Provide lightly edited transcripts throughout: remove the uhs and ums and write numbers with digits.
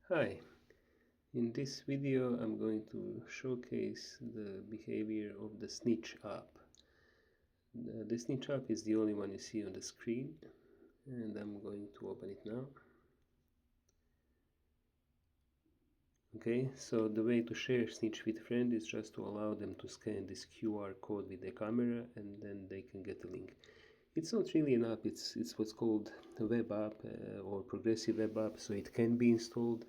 Hi, in this video I'm going to showcase the behavior of the SNITCH app. The SNITCH app is the only one you see on the screen, and I'm going to open it now. Okay, so the way to share SNITCH with friends is just to allow them to scan this QR code with the camera, and then they can get a link. It's not really an app, it's what's called a web app or progressive web app, so it can be installed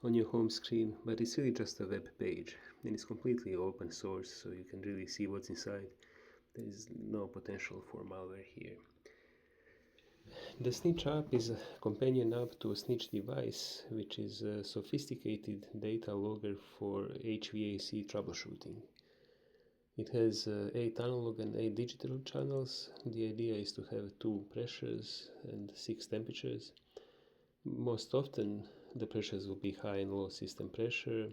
on your home screen, but it's really just a web page, and it's completely open source, so you can really see what's inside. There is no potential for malware here. The Snitch app is a companion app to a Snitch device, which is a sophisticated data logger for HVAC troubleshooting. It has 8 analog and 8 digital channels. The idea is to have 2 pressures and 6 temperatures. Most often the pressures will be high and low system pressure,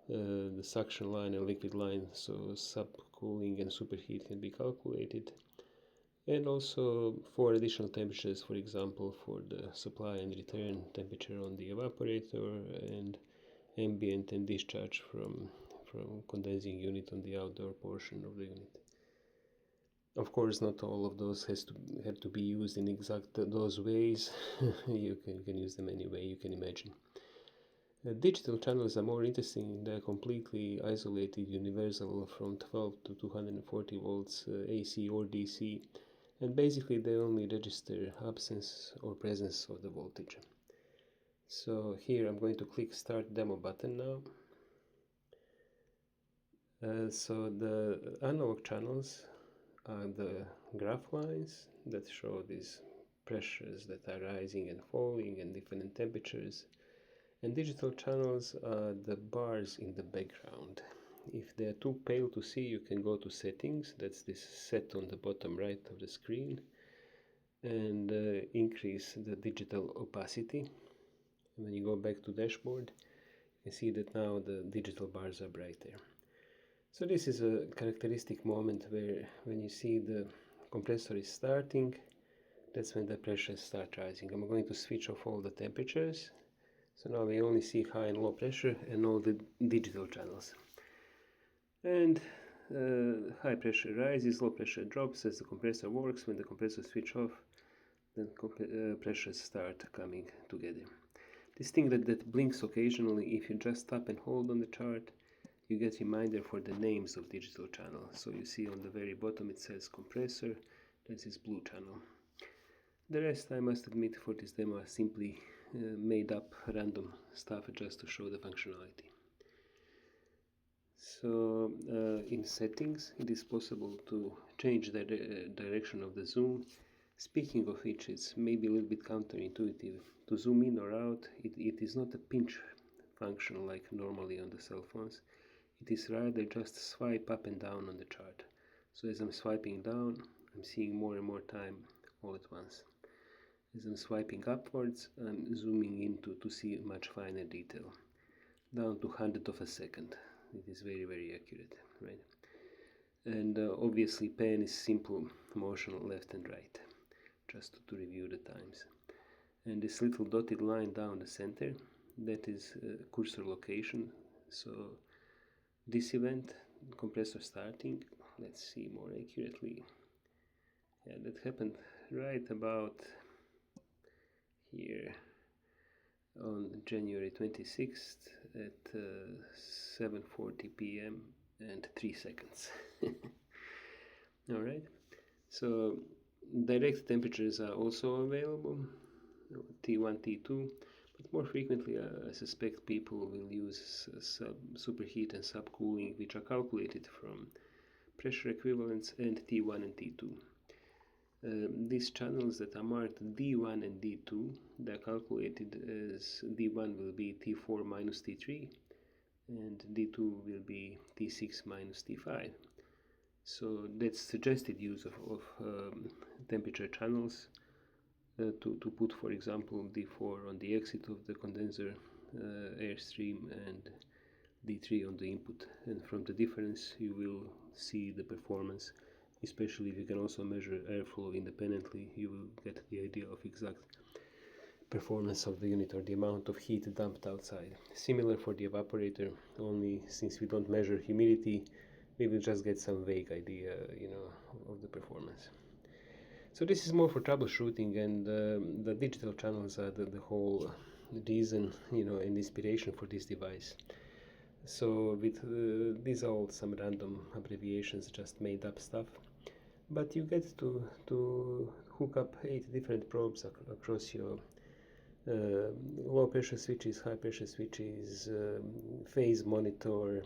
the suction line and liquid line, so subcooling and superheat can be calculated, and also 4 additional temperatures, for example for the supply and return temperature on the evaporator, and ambient and discharge from condensing unit on the outdoor portion of the unit. Of course, not all of those have to be used in exact those ways. You can use them any way you can imagine. Digital channels are more interesting. They're completely isolated, universal from 12 to 240 volts AC or DC, and basically they only register absence or presence of the voltage. So here I'm going to click Start Demo button now. So the analog channels are the graph lines that show these pressures that are rising and falling and different temperatures, and digital channels are the bars in the background. If they're too pale to see, you can go to settings, that's this set on the bottom right of the screen, and increase the digital opacity. And when you go back to dashboard, you can see that now the digital bars are brighter. So this is a characteristic moment where when you see the compressor is starting, that's when the pressures start rising. I'm going to switch off all the temperatures. So now we only see high and low pressure and all the digital channels. And high pressure rises, low pressure drops as the compressor works. When the compressor switch off, then pressures start coming together. This thing that blinks occasionally, if you just tap and hold on the chart, you get reminder for the names of digital channel. So you see on the very bottom it says compressor, that's this blue channel. The rest, I must admit, for this demo are simply made up random stuff just to show the functionality. So in settings it is possible to change the direction of the zoom. Speaking of which, it's maybe a little bit counterintuitive. To zoom in or out, it is not a pinch function like normally on the cell phones. It is rather just swipe up and down on the chart. So as I'm swiping down, I'm seeing more and more time all at once. As I'm swiping upwards, I'm zooming in to see much finer detail, down to 100th of a second. It is very, very accurate, right? And obviously pan is simple motion left and right, just to review the times. And this little dotted line down the center, that is cursor location. So this event, compressor starting, let's see more accurately. Yeah, that happened right about here on January 26th at 7:40 p.m. and 3 seconds. Alright, so direct temperatures are also available, T1, T2, but more frequently I suspect people will use superheat and subcooling, which are calculated from pressure equivalents and T1 and T2. These channels that are marked D1 and D2, they are calculated as D1 will be T4 minus T3 and D2 will be T6 minus T5. So that's suggested use of temperature channels to put, for example, D4 on the exit of the condenser airstream and D3 on the input, and from the difference you will see the performance. Especially if you can also measure airflow independently, you will get the idea of exact performance of the unit or the amount of heat dumped outside. Similar for the evaporator, only since we don't measure humidity, we will just get some vague idea, of the performance. So this is more for troubleshooting, and the digital channels are the whole reason, and inspiration for this device. So with these are all some random abbreviations, just made up stuff, but you get to hook up 8 different probes across your low pressure switches, high pressure switches, phase monitor,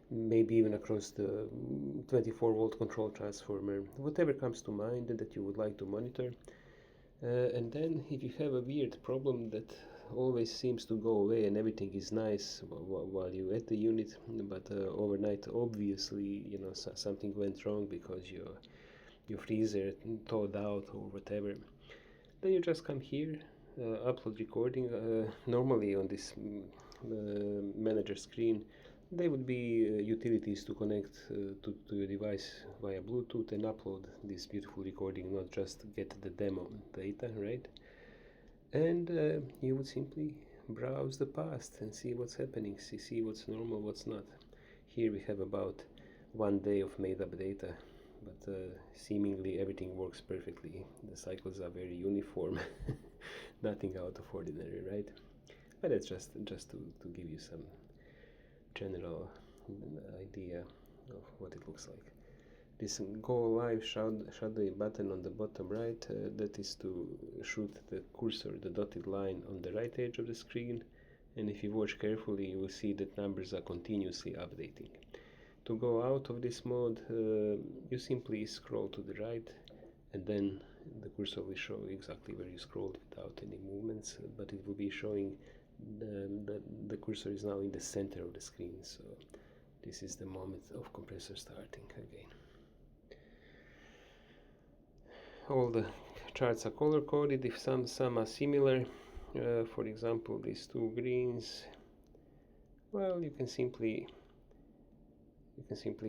maybe even across the 24-volt control transformer, whatever comes to mind that you would like to monitor. And then if you have a weird problem that always seems to go away and everything is nice while you're at the unit, but overnight obviously something went wrong because your freezer thawed out or whatever, then you just come here, upload recording. Normally on this manager screen there would be utilities to connect to your device via Bluetooth and upload this beautiful recording, not just get the demo data, right? And you would simply browse the past and see what's happening, see what's normal, what's not. Here we have about 1 day of made up data, but seemingly everything works perfectly. The cycles are very uniform, nothing out of ordinary, right? But that's just to give you some general idea of what it looks like. This go live shadowy button on the bottom right, that is to shoot the cursor, the dotted line on the right edge of the screen, and if you watch carefully you will see that numbers are continuously updating. To go out of this mode, you simply scroll to the right, and then the cursor will show exactly where you scrolled without any movements, but it will be showing the cursor is now in the center of the screen, so this is the moment of compressor starting again. All the charts are color coded. If some are similar, for example these two greens, well, you can simply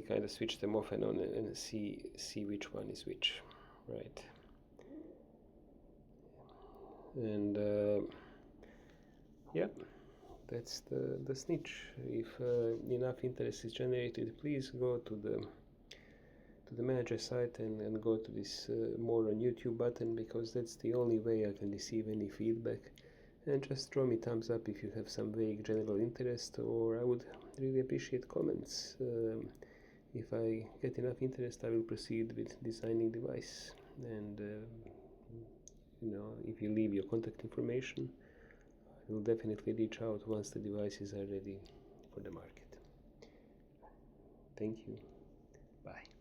kind of switch them off and on and see which one is which, right? And yeah, that's the snitch. If enough interest is generated, please go to the manager site and go to this more on YouTube button, because that's the only way I can receive any feedback. And just throw me thumbs up if you have some vague general interest, or I would really appreciate comments. If I get enough interest, I will proceed with designing device, and if you leave your contact information, I will definitely reach out once the devices are ready for the market. Thank you. Bye.